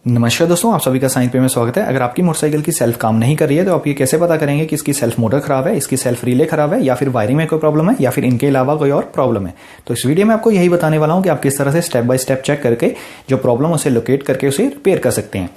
नमस्कार दोस्तों, आप सभी का साइंस पे में स्वागत है। अगर आपकी मोटरसाइकिल की सेल्फ काम नहीं कर रही है तो आप ये कैसे पता करेंगे कि इसकी सेल्फ मोटर खराब है, इसकी सेल्फ रिले खराब है, या फिर वायरिंग में कोई प्रॉब्लम है, या फिर इनके अलावा कोई और प्रॉब्लम है। तो इस वीडियो में आपको यही बताने वाला हूं कि आप किस तरह से स्टेप बाय स्टेप चेक करके जो प्रॉब्लम उसे लोकेट करके उसे रिपेयर कर सकते हैं।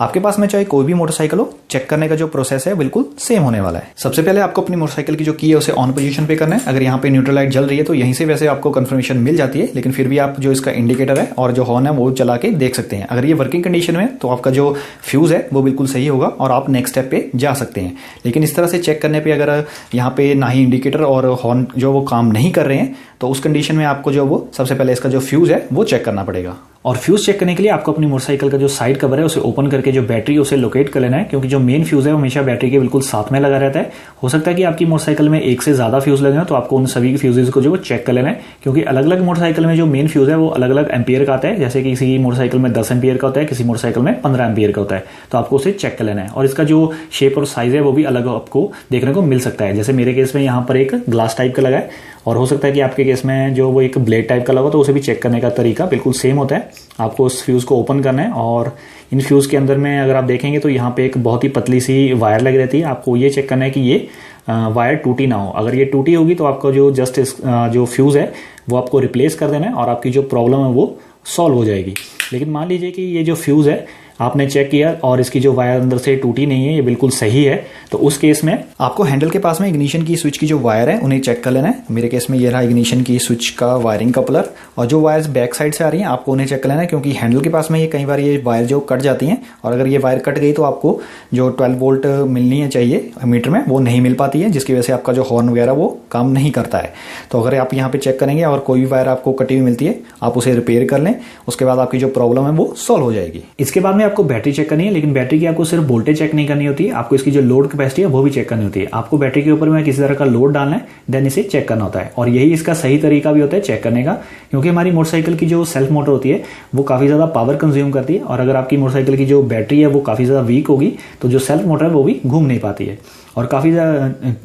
आपके पास में चाहे कोई भी मोटरसाइकिल हो, चेक करने का जो प्रोसेस है बिल्कुल सेम होने वाला है। सबसे पहले आपको अपनी मोटरसाइकिल की जो की है उसे ऑन पोजीशन पे करना है। अगर यहाँ पे न्यूट्रल लाइट जल रही है तो यहीं से वैसे आपको कंफर्मेशन मिल जाती है, लेकिन फिर भी आप जो इसका इंडिकेटर है और जो हॉर्न है वो चला के देख सकते हैं। अगर ये वर्किंग कंडीशन में तो आपका जो फ्यूज है वो बिल्कुल सही होगा और आप नेक्स्ट स्टेप पे जा सकते हैं। लेकिन इस तरह से चेक करने पे अगर यहाँ पे ना ही इंडिकेटर और हॉर्न जो वो काम नहीं कर रहे हैं तो उस कंडीशन में आपको जो वो सबसे पहले इसका जो फ्यूज है वो चेक करना पड़ेगा। और फ्यूज चेक करने के लिए आपको अपनी मोटरसाइकिल का जो साइड कवर है उसे ओपन करके जो बैटरी है उसे लोकेट कर लेना है, क्योंकि जो मेन फ्यूज है वो हमेशा बैटरी के बिल्कुल साथ में लगा रहता है। हो सकता है कि आपकी मोटरसाइकिल में एक से ज्यादा फ्यूज लगे हो, तो आपको उन सभी फ्यूजेस को जो चेक कर लेना है, क्योंकि अलग अलग मोटरसाइकिल में जो मेन फ्यूज है वो अलग अलग एम्पियर का आता है। जैसे कि किसी मोटरसाइकिल में 10 एम्पियर का होता है, किसी मोटरसाइकिल में 15 एम्पियर का होता है, तो आपको उसे चेक कर लेना है। और इसका जो शेप और साइज है वो भी अलग आपको देखने को मिल सकता है। जैसे मेरे केस में यहाँ पर एक ग्लास टाइप का लगा है, और हो सकता है कि आपके केस में जो वो एक ब्लेड टाइप का लगा, तो उसे भी चेक करने का तरीका बिल्कुल सेम होता है। आपको उस फ्यूज को ओपन करना है, और इन फ्यूज के अंदर में अगर आप देखेंगे तो यहाँ पे एक बहुत ही पतली सी वायर लगी रहती है। आपको ये चेक करना है कि ये वायर टूटी ना हो। अगर ये टूटी होगी तो आपका जो जो फ्यूज है वो आपको रिप्लेस कर देना है और आपकी जो प्रॉब्लम है वो सॉल्व हो जाएगी। लेकिन मान लीजिए कि ये जो फ्यूज है आपने चेक किया और इसकी जो वायर अंदर से टूटी नहीं है, ये बिल्कुल सही है, तो उस केस में आपको हैंडल के पास में इग्निशन की स्विच की जो वायर है उन्हें चेक कर लेना है। मेरे केस में ये रहा इग्निशन की स्विच का वायरिंग कपलर, और जो वायर्स बैक साइड से आ रही हैं आपको उन्हें चेक कर लेना है, क्योंकि हैंडल के पास में ये कई बार ये वायर जो कट जाती हैं, और अगर ये वायर कट गई तो आपको जो 12 वोल्ट मिलनी है चाहिए मीटर में वो नहीं मिल पाती है, जिसकी वजह से आपका जो हॉर्न वगैरह वो काम नहीं करता है। तो अगर आप यहाँ पे चेक करेंगे और कोई भी वायर आपको कटी हुई मिलती है आप उसे रिपेयर कर लें, उसके बाद आपकी जो प्रॉब्लम है वो सॉल्व हो जाएगी। इसके बाद में आपको बैटरी चेक करनी है, लेकिन बैटरी की आपको सिर्फ वोल्टेज चेक नहीं करनी होती है, आपको इसकी जो लोड कैपेसिटी है वो भी चेक करनी होती है। आपको बैटरी के ऊपर में किसी तरह का लोड डालना है, देन इसे चेक करना होता है। और यही इसका सही तरीका भी होता है चेक करने का, क्योंकि हमारी मोटरसाइकिल की जो सेल्फ मोटर होती है वो काफी ज्यादा पावर कंज्यूम करती है, और अगर आपकी मोटरसाइकिल की जो बैटरी है वो काफी ज्यादा वीक होगी तो जो सेल्फ मोटर है वो भी घूम नहीं पाती है। और काफ़ी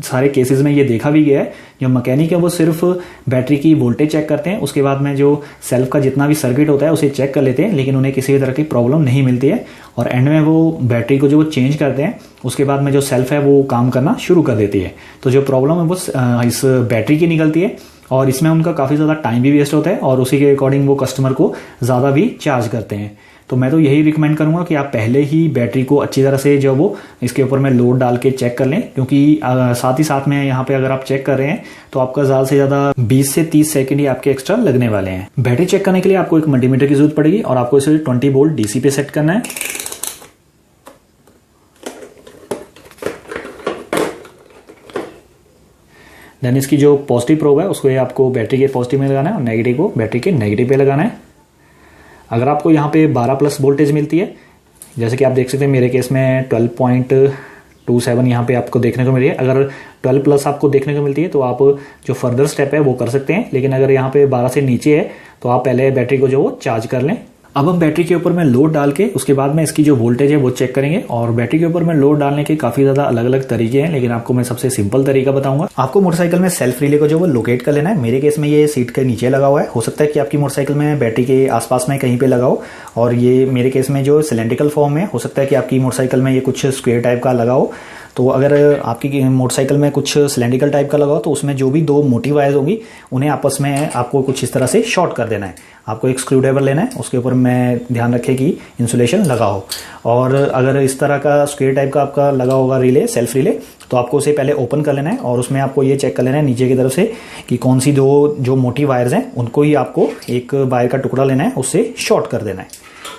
सारे केसेस में ये देखा भी गया है, जो मैकेनिक है वो सिर्फ बैटरी की वोल्टेज चेक करते हैं, उसके बाद में जो सेल्फ का जितना भी सर्किट होता है उसे चेक कर लेते हैं, लेकिन उन्हें किसी तरह की प्रॉब्लम नहीं मिलती है। और एंड में वो बैटरी को जो वो चेंज करते हैं उसके बाद में जो सेल्फ है वो काम करना शुरू कर देती है। तो जो प्रॉब्लम है वो इस बैटरी की निकलती है, और इसमें उनका काफ़ी ज़्यादा टाइम भी वेस्ट होता है, और उसी के अकॉर्डिंग वो कस्टमर को ज़्यादा भी चार्ज करते हैं। तो मैं तो यही रिकमेंड करूंगा कि आप पहले ही बैटरी को अच्छी तरह से जो वो इसके ऊपर में लोड डाल के चेक कर लें, क्योंकि साथ ही साथ में यहाँ पे अगर आप चेक कर रहे हैं तो आपका ज़्यादा से ज़्यादा 20 से 30 सेकंड ही आपके एक्स्ट्रा लगने वाले हैं। बैटरी चेक करने के लिए आपको एक मल्टीमीटर की जरूरत पड़ेगी, और आपको इसे 20 वोल्ट डीसी पे सेट करना है। देन इसकी जो पॉजिटिव प्रोब है उसको आपको बैटरी के पॉजिटिव में लगाना है, और नेगेटिव को बैटरी के नेगेटिव पे लगाना है। अगर आपको यहाँ पे 12+ वोल्टेज मिलती है, जैसे कि आप देख सकते हैं मेरे केस में 12.27 यहाँ पे आपको देखने को मिली है। अगर 12+ आपको देखने को मिलती है तो आप जो फर्दर स्टेप है वो कर सकते हैं, लेकिन अगर यहाँ पे 12 से नीचे है तो आप पहले बैटरी को जो वो चार्ज कर लें। अब हम बैटरी के ऊपर में लोड डाल के उसके बाद में इसकी जो वोल्टेज है वो चेक करेंगे। और बैटरी के ऊपर में लोड डालने के काफी ज्यादा अलग अलग तरीके हैं, लेकिन आपको मैं सबसे सिंपल तरीका बताऊंगा। आपको मोटरसाइकिल में सेल्फ रिले को जो वो लोकेट कर लेना है। मेरे केस में ये सीट के नीचे लगा हुआ है, हो सकता है कि आपकी मोटरसाइकिल में बैटरी के आसपास में कहीं पे लगा हो, और ये मेरे केस में जो सिलेंड्रिकल फॉर्म में हो सकता है कि आपकी मोटरसाइकिल में ये कुछ स्क्वायर टाइप का लगा हो। तो अगर आपकी मोटरसाइकिल में कुछ सिलेंड्रिकल टाइप का लगा हो तो उसमें जो भी 2 मोटी वायर्स होगी उन्हें आपस में आपको कुछ इस तरह से शॉर्ट कर देना है। आपको एक स्क्रू ड्राइवर लेना है, उसके ऊपर में ध्यान रखें कि इंसुलेशन लगा हो। और अगर इस तरह का स्क्वायर टाइप का आपका लगा होगा रिले, सेल्फ रिले, तो आपको उसे पहले ओपन कर लेना है, और उसमें आपको ये चेक कर लेना है नीचे की तरफ से कि कौन सी जो मोटी वायर्स हैं उनको ही आपको एक वायर का टुकड़ा लेना है, उससे शॉर्ट कर देना है।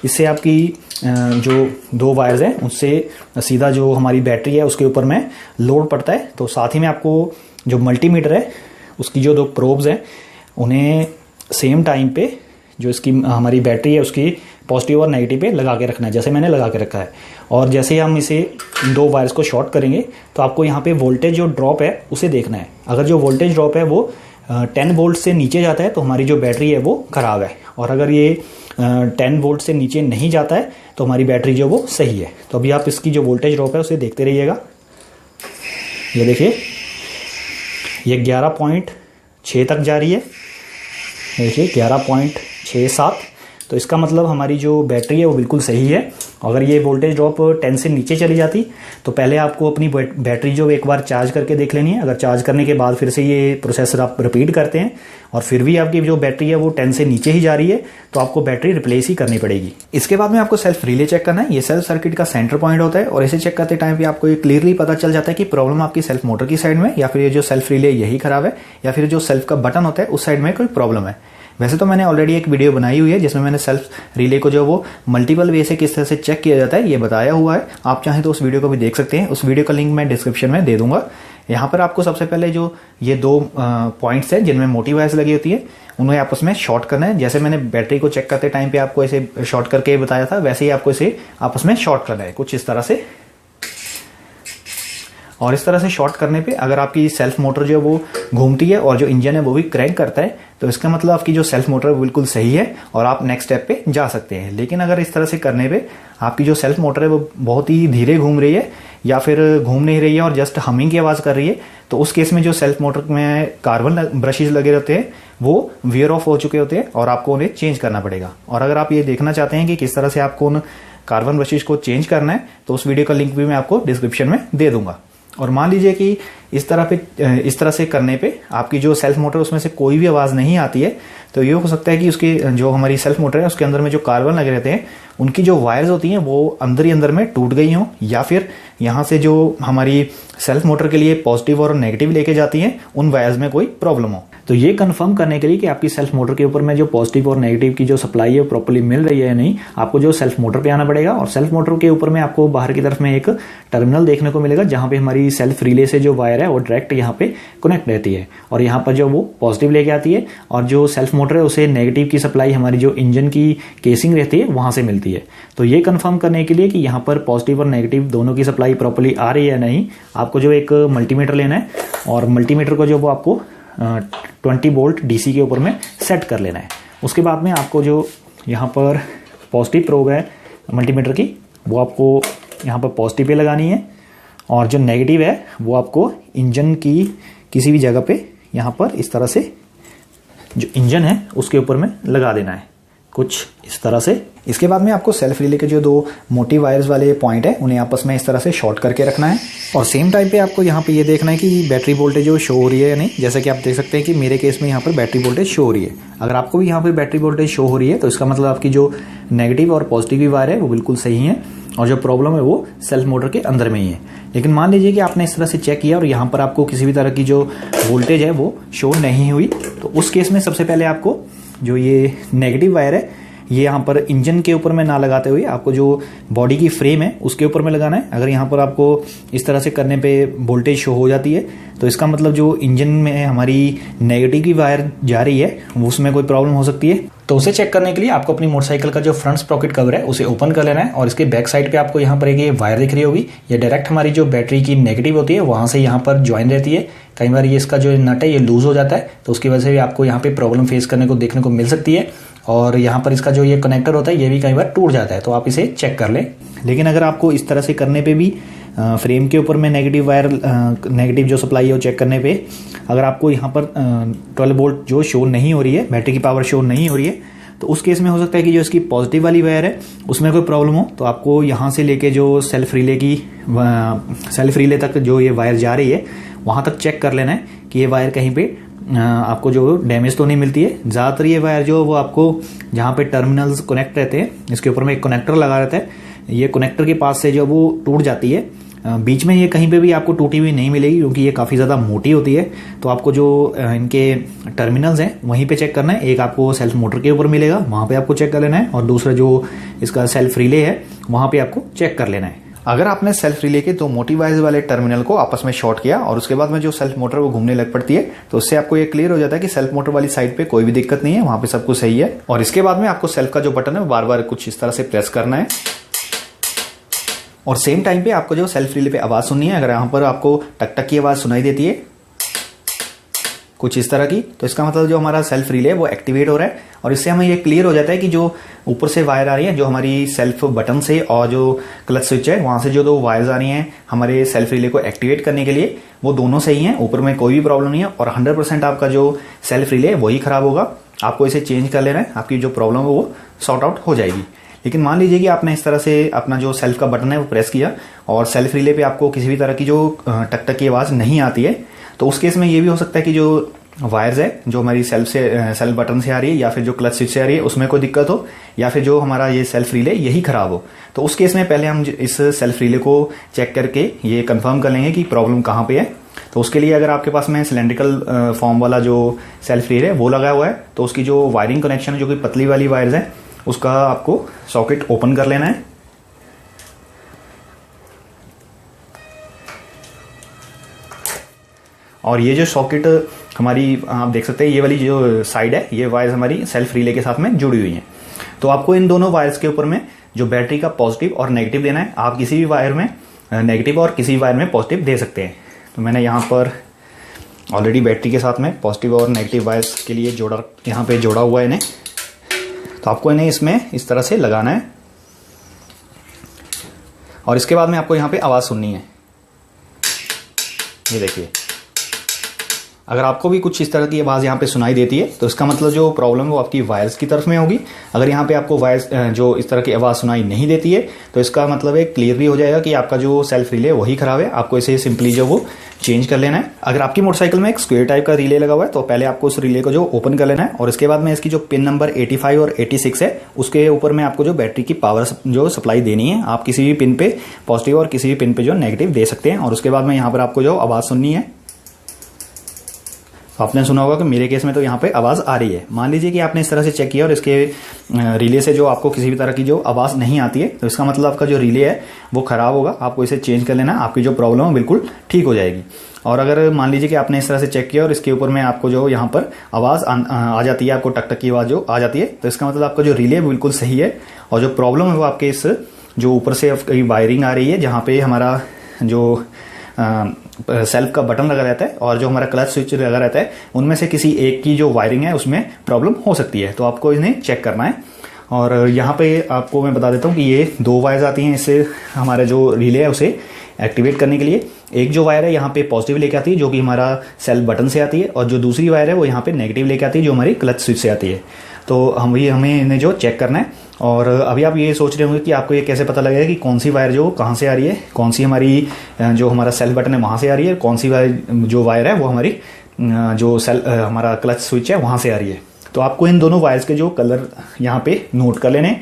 इससे आपकी जो 2 वायर्स हैं उससे सीधा जो हमारी बैटरी है उसके ऊपर में लोड पड़ता है। तो साथ ही में आपको जो मल्टीमीटर है उसकी जो 2 प्रोब्स हैं उन्हें सेम टाइम पे जो इसकी हमारी बैटरी है उसकी पॉजिटिव और नेगेटिव पे लगा के रखना है, जैसे मैंने लगा के रखा है। और जैसे ही हम इसे 2 वायर्स को शॉर्ट करेंगे तो आपको यहाँ पे वोल्टेज जो ड्रॉप है उसे देखना है। अगर जो वोल्टेज ड्रॉप है वो 10 वोल्ट से नीचे जाता है तो हमारी जो बैटरी है वो खराब है, और अगर ये 10 वोल्ट से नीचे नहीं जाता है तो हमारी बैटरी जो वो सही है। तो अभी आप इसकी जो वोल्टेज ड्रॉप है उसे देखते रहिएगा। ये देखिए ये 11.6 तक जा रही है, देखिए 11.67। तो इसका मतलब हमारी जो बैटरी है वो बिल्कुल सही है। अगर ये वोल्टेज ड्रॉप 10 से नीचे चली जाती तो पहले आपको अपनी बैटरी जो एक बार चार्ज करके देख लेनी है। अगर चार्ज करने के बाद फिर से ये प्रोसेसर आप रिपीट करते हैं और फिर भी आपकी जो बैटरी है वो 10 से नीचे ही जा रही है तो आपको बैटरी रिप्लेस ही करनी पड़ेगी। इसके बाद में आपको सेल्फ रिले चेक करना है। ये सेल्फ सर्किट का सेंटर पॉइंट होता है और इसे चेक करते टाइम पे आपको ये क्लियरली पता चल जाता है कि प्रॉब्लम आपकी सेल्फ मोटर की साइड में या फिर ये जो सेल्फ रिले यही खराब है या फिर जो सेल्फ का बटन होता है उस साइड में कोई प्रॉब्लम है। वैसे तो मैंने ऑलरेडी एक वीडियो बनाई हुई है जिसमें मैंने सेल्फ रिले को जो वो मल्टीपल वे से किस तरह से चेक किया जाता है ये बताया हुआ है। आप चाहें तो उस वीडियो को भी देख सकते हैं। उस वीडियो का लिंक मैं डिस्क्रिप्शन में दे दूंगा। यहाँ पर आपको सबसे पहले जो ये दो पॉइंट्स हैं जिनमें मोटी वायर्स लगी होती है उन्हें आपस में शॉर्ट करना है। जैसे मैंने बैटरी को चेक करते टाइम पे आपको ऐसे शॉर्ट करके बताया था वैसे ही आपको इसे आपस में शॉर्ट करना है कुछ इस तरह से। और इस तरह से शॉर्ट करने पे अगर आपकी सेल्फ मोटर जो है वो घूमती है और जो इंजन है वो भी क्रैंक करता है तो इसका मतलब आपकी जो सेल्फ मोटर है बिल्कुल सही है और आप नेक्स्ट स्टेप पे जा सकते हैं। लेकिन अगर इस तरह से करने पे आपकी जो सेल्फ मोटर है वो बहुत ही धीरे घूम रही है या फिर घूम नहीं रही है और जस्ट हमिंग की आवाज़ कर रही है तो उस केस में जो सेल्फ मोटर में कार्बन ब्रशेज लगे रहते हैं वो वियर ऑफ हो चुके होते हैं और आपको उन्हें चेंज करना पड़ेगा। और अगर आप ये देखना चाहते हैं कि किस तरह से आपको उन कार्बन ब्रशेज को चेंज करना है तो उस वीडियो का लिंक भी मैं आपको डिस्क्रिप्शन में दे दूंगा। और मान लीजिए कि इस तरह से करने पे आपकी जो सेल्फ मोटर उसमें से कोई भी आवाज़ नहीं आती है तो ये हो सकता है कि उसकी जो हमारी सेल्फ मोटर है उसके अंदर में जो कार्बन लगे रहते हैं उनकी जो वायर्स होती हैं वो अंदर ही अंदर में टूट गई हों या फिर यहाँ से जो हमारी सेल्फ मोटर के लिए पॉजिटिव और नेगेटिव लेके जाती हैं उन वायर्स में कोई प्रॉब्लम हो। तो ये कंफर्म करने के लिए कि आपकी सेल्फ मोटर के ऊपर में जो पॉजिटिव और नेगेटिव की जो सप्लाई है वो प्रॉपर्ली मिल रही है या नहीं आपको जो सेल्फ मोटर पे आना पड़ेगा। और सेल्फ मोटर के ऊपर में आपको बाहर की तरफ में एक टर्मिनल देखने को मिलेगा जहाँ पे हमारी सेल्फ रिले से जो वायर है वो डायरेक्ट यहाँ पे कनेक्ट रहती है और यहाँ पर जो वो पॉजिटिव लेके आती है और जो सेल्फ मोटर है उसे नेगेटिव की सप्लाई हमारी जो इंजन की केसिंग रहती है वहां से मिलती है। तो ये कंफर्म करने के लिए कि यहाँ पर पॉजिटिव और नेगेटिव दोनों की सप्लाई प्रॉपर्ली आ रही है या नहीं आपको जो एक मल्टीमीटर लेना है और मल्टीमीटर को जो वो आपको 20 वोल्ट डीसी के ऊपर में सेट कर लेना है। उसके बाद में आपको जो यहाँ पर पॉजिटिव प्रोब है मल्टीमीटर की वो आपको यहाँ पर पॉजिटिव पे लगानी है और जो नेगेटिव है वो आपको इंजन की किसी भी जगह पे यहाँ पर इस तरह से जो इंजन है उसके ऊपर में लगा देना है कुछ इस तरह से। इसके बाद में आपको सेल्फ रिले के जो दो मोटी वायर्स वाले पॉइंट है उन्हें आपस में इस तरह से शॉर्ट करके रखना है और सेम टाइम पे आपको यहाँ पे ये देखना है कि बैटरी वोल्टेज जो शो हो रही है या नहीं। जैसा कि आप देख सकते हैं कि मेरे केस में यहाँ पर बैटरी वोल्टेज शो हो रही है। अगर आपको भी यहाँ पर बैटरी वोल्टेज शो हो रही है तो इसका मतलब आपकी जो नेगेटिव और पॉजिटिव वायर है वो बिल्कुल सही है और जो प्रॉब्लम है वो सेल्फ मोटर के अंदर में ही है। लेकिन मान लीजिए कि आपने इस तरह से चेक किया और यहाँ पर आपको किसी भी तरह की जो वोल्टेज है वो शो नहीं हुई तो उस केस में सबसे पहले आपको जो ये नेगेटिव वायर है ये यहाँ पर इंजन के ऊपर में ना लगाते हुए आपको जो बॉडी की फ्रेम है उसके ऊपर में लगाना है। अगर यहाँ पर आपको इस तरह से करने पे वोल्टेज शो हो जाती है तो इसका मतलब जो इंजन में हमारी नेगेटिव की वायर जा रही है उसमें कोई प्रॉब्लम हो सकती है। तो उसे चेक करने के लिए आपको अपनी मोटरसाइकिल का जो फ्रंट स्प्रॉकेट कवर है उसे ओपन कर लेना है और इसके बैक साइड पे आपको यहाँ पर एक ये वायर दिख रही होगी। ये डायरेक्ट हमारी जो बैटरी की नेगेटिव होती है वहां से यहाँ पर ज्वाइन रहती है। कई बार ये इसका जो नट है ये लूज हो जाता है तो उसकी वजह से भी आपको यहाँ पे प्रॉब्लम फेस करने को देखने को मिल सकती है। और यहाँ पर इसका जो ये कनेक्टर होता है ये भी कई बार टूट जाता है तो आप इसे चेक कर लें। लेकिन अगर आपको इस तरह से करने पे भी फ्रेम के ऊपर में नेगेटिव वायर नेगेटिव जो सप्लाई है वो चेक करने पे अगर आपको यहाँ पर 12 वोल्ट जो शो नहीं हो रही है बैटरी की पावर शो नहीं हो रही है तो उस केस में हो सकता है कि जो इसकी पॉजिटिव वाली वायर है उसमें कोई प्रॉब्लम हो। तो आपको यहाँ से लेके जो सेल्फ रिले तक जो ये वायर जा रही है वहाँ तक चेक कर लेना है कि ये वायर कहीं पे आपको जो डैमेज तो नहीं मिलती है। ज़्यादातर ये वायर जो वो आपको जहाँ पे टर्मिनल्स कनेक्ट रहते हैं इसके ऊपर में एक कनेक्टर लगा रहता है ये कनेक्टर के पास से जो वो टूट जाती है बीच में ये कहीं पे भी आपको टूटी हुई नहीं मिलेगी क्योंकि ये काफ़ी ज़्यादा मोटी होती है। तो आपको जो इनके टर्मिनल्स हैं वहीं पे चेक करना है। एक आपको सेल्फ मोटर के ऊपर मिलेगा वहाँ पे आपको चेक कर लेना है और दूसरा जो इसका सेल्फ रिले है वहाँ पे आपको चेक कर लेना है। अगर आपने सेल्फ रिले के दो मोटी वायर्स वाले टर्मिनल को आपस में शॉर्ट किया और उसके बाद में जो सेल्फ मोटर वो घूमने लग पड़ती है तो उससे आपको ये क्लियर हो जाता है कि सेल्फ मोटर वाली साइड पे कोई भी दिक्कत नहीं है वहाँ पे सब कुछ सही है। और इसके बाद में आपको सेल्फ का जो बटन है वो बार बार कुछ इस तरह से प्रेस करना है और सेम टाइम पे आपको जो सेल्फ रिले पे आवाज़ सुननी है। अगर यहाँ पर आपको टक टक की आवाज़ सुनाई देती है कुछ इस तरह की तो इसका मतलब जो हमारा सेल्फ रिले है वो एक्टिवेट हो रहा है और इससे हमें ये क्लियर हो जाता है कि जो ऊपर से वायर आ रही है जो हमारी सेल्फ बटन से और जो क्लच स्विच है वहाँ से जो दो वायर्स आ रही हैं हमारे सेल्फ रिले को एक्टिवेट करने के लिए वो दोनों सही हैं। ऊपर में कोई भी प्रॉब्लम नहीं है और 100% आपका जो सेल्फ रिले है वही खराब होगा। आपको इसे चेंज कर लेना है, आपकी जो प्रॉब्लम है वो सॉर्ट आउट हो जाएगी। लेकिन मान लीजिए कि आपने इस तरह से अपना जो सेल्फ का बटन है वो प्रेस किया और सेल्फ रिले पे आपको किसी भी तरह की जो टक टक की आवाज़ नहीं आती है, तो उस केस में ये भी हो सकता है कि जो वायर्स है जो हमारी सेल्फ बटन से आ रही है या फिर जो क्लच स्विच से आ रही है उसमें कोई दिक्कत हो, या फिर जो हमारा ये सेल्फ रिले यही खराब हो। तो उस केस में पहले हम इस सेल्फ रिले को चेक करके ये कंफर्म कर लेंगे कि प्रॉब्लम कहाँ पे है। तो उसके लिए अगर आपके पास में सिलेंड्रिकल फॉर्म वाला जो सेल्फ रिले है वो लगा हुआ है, तो उसकी जो वायरिंग कनेक्शन है जो कि पतली वाली वायर्स है उसका आपको सॉकेट ओपन कर लेना है। और ये जो सॉकेट हमारी आप देख सकते हैं ये वाली जो साइड है ये वायर्स हमारी सेल्फ रिले के साथ में जुड़ी हुई हैं। तो आपको इन दोनों वायर्स के ऊपर में जो बैटरी का पॉजिटिव और नेगेटिव देना है, आप किसी भी वायर में नेगेटिव और किसी वायर में पॉजिटिव दे सकते हैं। तो मैंने यहाँ पर ऑलरेडी बैटरी के साथ में पॉजिटिव और नेगेटिव वायर्स के लिए यहाँ पे जोड़ा हुआ है इन्हें। तो आपको इन्हें इसमें इस तरह से लगाना है और इसके बाद में आपको यहाँ पे आवाज़ सुननी है। ये देखिए, अगर आपको भी कुछ इस तरह की आवाज़ यहाँ पे सुनाई देती है तो इसका मतलब जो प्रॉब्लम है वो आपकी वायर्स की तरफ में होगी। अगर यहाँ पे आपको वायर्स जो इस तरह की आवाज़ सुनाई नहीं देती है तो इसका मतलब है क्लियरली हो जाएगा कि आपका जो सेल्फ रिले वही खराब है। आपको इसे सिंपली जो वो चेंज कर लेना है। अगर आपकी मोटरसाइकिल में एक स्क्वायर टाइप का रिले लगा हुआ है तो पहले आपको उस रिले को जो ओपन कर लेना है और इसके बाद में इसकी जो पिन नंबर 85 और 86 है उसके ऊपर में आपको जो बैटरी की पावर जो सप्लाई देनी है, आप किसी भी पिन पे पॉजिटिव और किसी भी पिन पे जो नेगेटिव दे सकते हैं। और उसके बाद में यहाँ पर आपको जो आवाज़ सुननी है, आपने सुना होगा कि मेरे केस में तो यहाँ पे आवाज़ आ रही है। मान लीजिए कि आपने इस तरह से चेक किया और इसके रिले से जो आपको किसी भी तरह की जो आवाज़ नहीं आती है तो इसका मतलब आपका जो रिले है वो ख़राब होगा। आपको इसे चेंज कर लेना, आपकी जो प्रॉब्लम है बिल्कुल ठीक हो जाएगी। और अगर मान लीजिए कि आपने इस तरह से चेक किया और इसके ऊपर में आपको जो यहाँ पर आवाज़ आ जाती है, आपको टक टक की आवाज़ जो आ जाती है, तो इसका मतलब आपका जो रिले बिल्कुल सही है और जो प्रॉब्लम है वो आपके इस जो ऊपर से वायरिंग आ रही है जहाँ पे हमारा जो सेल्फ का बटन लगा रहता है और जो हमारा क्लच स्विच लगा रहता है उनमें से किसी एक की जो वायरिंग है उसमें प्रॉब्लम हो सकती है। तो आपको इन्हें चेक करना है। और यहाँ पे आपको मैं बता देता हूँ कि ये 2 वायर्स आती हैं इससे हमारे जो रिले है उसे एक्टिवेट करने के लिए। एक जो वायर है यहाँ पे पॉजिटिव लेके आती है जो कि हमारा सेल्फ बटन से आती है, और जो दूसरी वायर है वो यहाँ पे नेगेटिव लेके आती है जो हमारी क्लच स्विच से आती है। तो हमें इन्हें जो चेक करना है। और अभी आप ये सोच रहे होंगे कि आपको ये कैसे पता लगेगा कि कौन सी वायर जो कहाँ से आ रही है, कौन सी हमारी जो हमारा सेल्फ बटन है वहाँ से आ रही है, कौन सी वायर जो वायर है वो हमारी जो हमारा क्लच स्विच है वहाँ से आ रही है। तो आपको इन दोनों वायर्स के जो कलर यहाँ पे नोट कर लेने।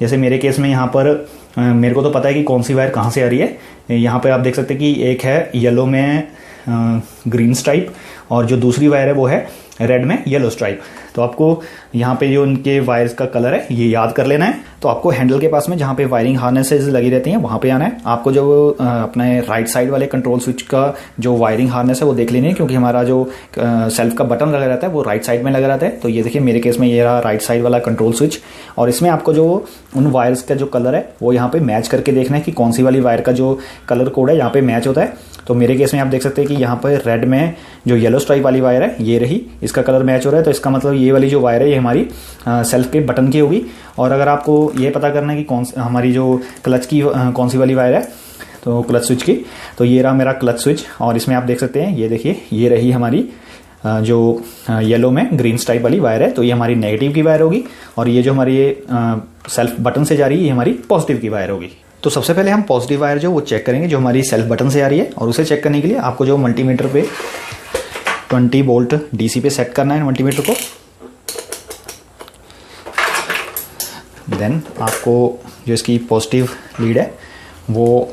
जैसे मेरे केस में यहाँ पर मेरे को तो पता है कि कौन सी वायर कहाँ से आ रही है। यहाँ पे आप देख सकते हैं कि एक है येलो में ग्रीन स्ट्राइप और जो दूसरी वायर है वो है रेड में येलो स्ट्राइप। तो आपको यहाँ पे जो उनके वायर्स का कलर है ये याद कर लेना है। तो आपको हैंडल के पास में जहाँ पे वायरिंग हार्नेसेस लगी रहती हैं वहाँ पे आना है। आपको जो अपने राइट साइड वाले कंट्रोल स्विच का जो वायरिंग हार्नेस है वो देख लेनी है, क्योंकि हमारा जो सेल्फ का बटन लगा रहता है वो राइट साइड में लगा रहता है। तो ये देखिए मेरे केस में ये रहा राइट साइड वाला कंट्रोल स्विच, और इसमें आपको जो उन वायर्स का जो कलर है वो यहाँ पे मैच करके देखना है कि कौन सी वाली वायर का जो कलर कोड है यहाँ पे मैच होता है। तो मेरे केस में आप देख सकते हैं कि यहाँ पर रेड में जो येलो स्ट्राइप वाली वायर है ये रही, इसका कलर मैच हो रहा है। तो इसका मतलब ये वाली जो वायर है ये हमारी सेल्फ के बटन की होगी। और अगर आपको ये पता करना है कि कौन हमारी जो क्लच की कौन सी वाली वायर है तो क्लच स्विच की, तो ये रहा मेरा क्लच स्विच। और इसमें आप देख सकते हैं ये देखिए ये रही हमारी जो येलो में ग्रीन स्ट्राइप वाली वायर है, तो ये हमारी नेगेटिव की वायर होगी। और ये जो हमारी सेल्फ बटन से जा रही है ये हमारी पॉजिटिव की वायर होगी। तो सबसे पहले हम पॉजिटिव वायर जो वो चेक करेंगे जो हमारी सेल्फ बटन से आ रही है, और उसे चेक करने के लिए आपको जो मल्टीमीटर पे 20 वोल्ट डीसी पे सेट करना है मल्टीमीटर को। देन आपको जो इसकी पॉजिटिव लीड है वो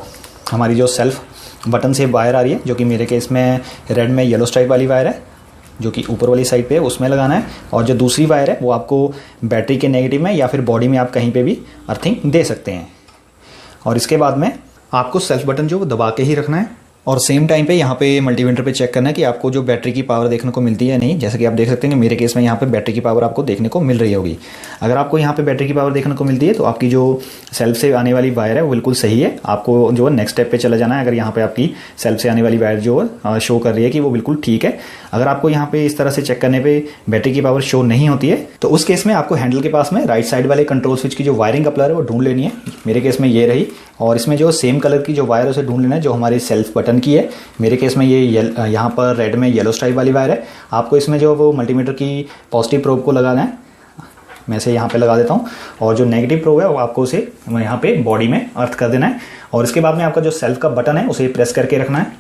हमारी जो सेल्फ बटन से वायर आ रही है जो कि मेरे केस में रेड में येलो स्ट्राइप वाली वायर है जो कि ऊपर वाली साइड पे है उसमें लगाना है। और जो दूसरी वायर है वो आपको बैटरी के नेगेटिव में या फिर बॉडी में आप कहीं पे भी अर्थिंग दे सकते हैं। और इसके बाद में आपको सेल्फ बटन जो वो दबा के ही रखना है, और सेम टाइम पे यहाँ पे मल्टीमीटर पे चेक करना है कि आपको जो बैटरी की पावर देखने को मिलती है या नहीं। जैसे कि आप देख सकते हैं कि मेरे केस में यहाँ पे बैटरी की पावर आपको देखने को मिल रही होगी। अगर आपको यहाँ पे बैटरी की पावर देखने को मिलती है तो आपकी जो सेल्फ से आने वाली वायर है वो बिल्कुल सही है। आपको जो नेक्स्ट स्टेप पे चला जाना है। अगर यहाँ पे आपकी सेल्फ से आने वाली वायर जो शो कर रही है कि वो बिल्कुल ठीक है, अगर आपको यहाँ पे इस तरह से चेक करने पे बैटरी की पावर शो नहीं होती है तो उस केस में आपको हैंडल के पास में राइट साइड वाले कंट्रोल स्विच की जो वायरिंग कपलर है वो ढूंढ लेनी है। मेरे केस में ये रही, और इसमें जो सेम कलर की जो वायर है उसे ढूंढ लेना है जो हमारे सेल्फ बटन की है। मेरे केस में ये यहाँ पर रेड में येलो स्ट्राइप वाली वायर है। आपको इसमें जो वो मल्टीमीटर की पॉजिटिव प्रोब को लगाना है, मैं इसे यहाँ पे लगा देता हूँ, और जो नेगेटिव प्रोब है वो आपको उसे यहाँ पे बॉडी में अर्थ कर देना है। और इसके बाद में आपका जो सेल्फ का बटन है उसे प्रेस करके रखना है,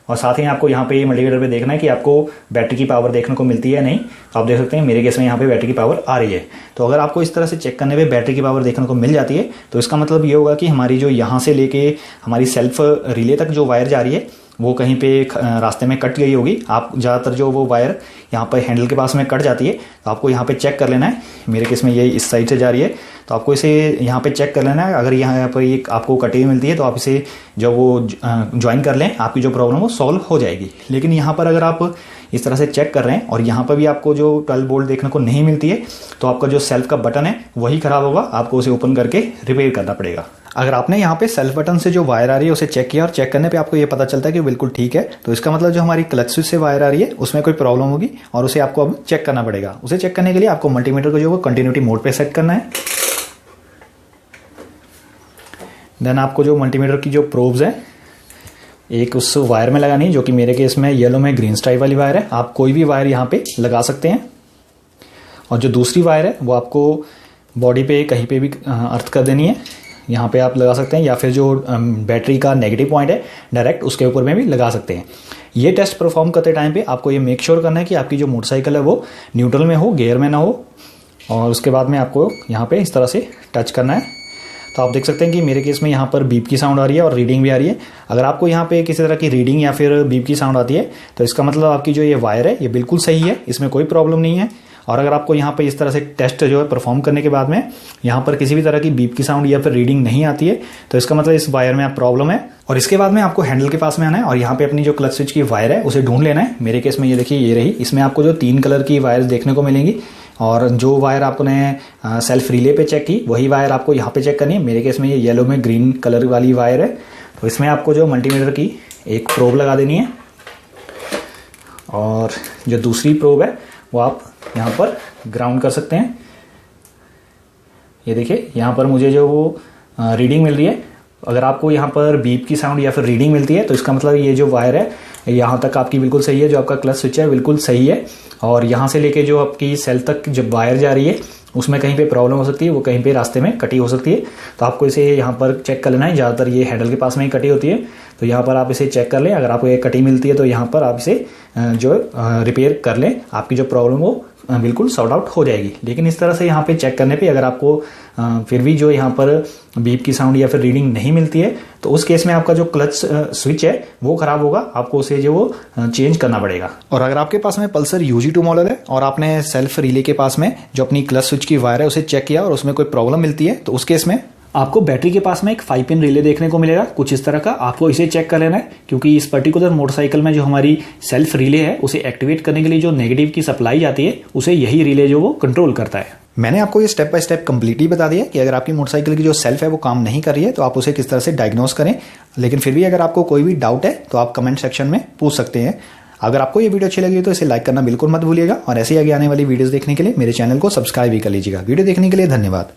और साथ ही आपको यहाँ पे मल्टीमीटर पे देखना है कि आपको बैटरी की पावर देखने को मिलती है या नहीं। तो आप देख सकते हैं मेरे केस में यहाँ पे बैटरी की पावर आ रही है। तो अगर आपको इस तरह से चेक करने पे बैटरी की पावर देखने को मिल जाती है तो इसका मतलब ये होगा कि हमारी जो यहाँ से लेके हमारी सेल्फ रिले तक जो वायर जा रही है वो कहीं पे रास्ते में कट गई होगी। आप ज़्यादातर जो वो वायर यहाँ पर हैंडल के पास में कट जाती है तो आपको यहाँ पे चेक कर लेना है। मेरे केस में ये इस साइड से जा रही है तो आपको इसे यहाँ पे चेक कर लेना है। अगर यहाँ पर ये आपको कटी हुई मिलती है तो आप इसे जब वो ज्वाइन कर लें आपकी जो प्रॉब्लम वो सॉल्व हो जाएगी। लेकिन यहाँ पर अगर आप इस तरह से चेक कर रहे हैं और यहाँ पर भी आपको जो 12 वोल्ट देखने को नहीं मिलती है तो आपका जो सेल्फ का बटन है वही खराब होगा, आपको उसे ओपन करके रिपेयर करना पड़ेगा। अगर आपने यहाँ पे सेल्फ बटन से जो वायर आ रही है उसे चेक किया और चेक करने पे आपको ये पता चलता है कि बिल्कुल ठीक है, तो इसका मतलब जो हमारी क्लच स्विच से वायर आ रही है उसमें कोई प्रॉब्लम होगी और उसे आपको अब चेक करना पड़ेगा। उसे चेक करने के लिए आपको मल्टीमीटर को जो वो कंटिन्यूटी मोड पे सेट करना है। देन आपको जो मल्टीमीटर की जो प्रोब्स है एक उस वायर में लगानी है जो कि मेरे केस में येलो में ग्रीन स्ट्राइप वाली वायर है। आप कोई भी वायर यहाँ पे लगा सकते हैं, और जो दूसरी वायर है वो आपको बॉडी पे कहीं पे भी अर्थ कर देनी है। यहाँ पे आप लगा सकते हैं, या फिर जो बैटरी का नेगेटिव पॉइंट है डायरेक्ट उसके ऊपर में भी लगा सकते हैं। ये टेस्ट परफॉर्म करते टाइम पे आपको ये मेक श्योर करना है कि आपकी जो मोटरसाइकिल है वो न्यूट्रल में हो, गियर में ना हो, और उसके बाद में आपको यहाँ पे इस तरह से टच करना है। तो आप देख सकते हैं कि मेरे केस में यहाँ पर बीप की साउंड आ रही है और रीडिंग भी आ रही है। अगर आपको यहाँ पे किसी तरह की रीडिंग या फिर बीप की साउंड आती है तो इसका मतलब आपकी जो ये वायर है ये बिल्कुल सही है, इसमें कोई प्रॉब्लम नहीं है। और अगर आपको यहाँ पे इस तरह से टेस्ट जो है परफॉर्म करने के बाद में यहाँ पर किसी भी तरह की बीप की साउंड या फिर रीडिंग नहीं आती है तो इसका मतलब इस वायर में आप प्रॉब्लम है। और इसके बाद में आपको हैंडल के पास में आना है और यहाँ पे अपनी जो क्लच स्विच की वायर है उसे ढूंढ लेना है। मेरे केस में ये देखिए ये रही, इसमें आपको जो 3 कलर की वायर्स देखने को मिलेंगी, और जो वायर आपने सेल्फ रिले पे चेक की वही वायर आपको यहाँ पे चेक करनी है। मेरे केस में ये येलो में ग्रीन कलर वाली वायर है, तो इसमें आपको जो मल्टीमीटर की एक प्रोब लगा देनी है, और जो दूसरी प्रोब है वो आप यहाँ पर ग्राउंड कर सकते हैं। ये देखिए यहाँ पर मुझे जो वो रीडिंग मिल रही है, अगर आपको यहाँ पर बीप की साउंड या फिर रीडिंग मिलती है तो इसका मतलब ये जो वायर है यहाँ तक आपकी बिल्कुल सही है, जो आपका क्लच स्विच है बिल्कुल सही है। और यहाँ से लेके जो आपकी सेल तक जब वायर जा रही है उसमें कहीं पे प्रॉब्लम हो सकती है, वो कहीं पे रास्ते में कटी हो सकती है। तो आपको इसे यहाँ पर चेक कर लेना है। ज़्यादातर ये हैंडल के पास में ही कटी होती है, तो यहाँ पर आप इसे चेक कर लें। अगर आपको ये कटी मिलती है तो यहाँ पर आप इसे जो रिपेयर कर लें, आपकी जो प्रॉब्लम हो बिल्कुल सॉर्ट आउट हो जाएगी। लेकिन इस तरह से यहाँ पे चेक करने पे अगर आपको फिर भी जो यहाँ पर बीप की साउंड या फिर रीडिंग नहीं मिलती है तो उस केस में आपका जो क्लच स्विच है वो खराब होगा, आपको उसे जो वो चेंज करना पड़ेगा। और अगर आपके पास में पल्सर UG2 मॉडल है और आपने सेल्फ रिले के पास में जो अपनी क्लच स्विच की वायर है उसे चेक किया और उसमें कोई प्रॉब्लम मिलती है तो उस केस में आपको बैटरी के पास में एक 5 पिन रिले देखने को मिलेगा कुछ इस तरह का। आपको इसे चेक कर लेना है क्योंकि इस पर्टिकुलर मोटरसाइकिल में जो हमारी सेल्फ रिले है उसे एक्टिवेट करने के लिए जो नेगेटिव की सप्लाई जाती है उसे यही रिले जो वो कंट्रोल करता है। मैंने आपको ये स्टेप बाय स्टेप कंप्लीटली बता दिया कि अगर आपकी मोटरसाइकिल की जो सेल्फ है वो काम नहीं कर रही है तो आप उसे किस तरह से डायग्नोस करें। लेकिन फिर भी अगर आपको कोई भी डाउट है तो आप कमेंट सेक्शन में पूछ सकते हैं। अगर आपको ये वीडियो अच्छी लगी तो इसे लाइक करना बिल्कुल मत भूलिएगा, और ऐसे ही आगे आने वाली वीडियोस देखने के लिए मेरे चैनल को सब्सक्राइब भी कर लीजिएगा। वीडियो देखने के लिए धन्यवाद।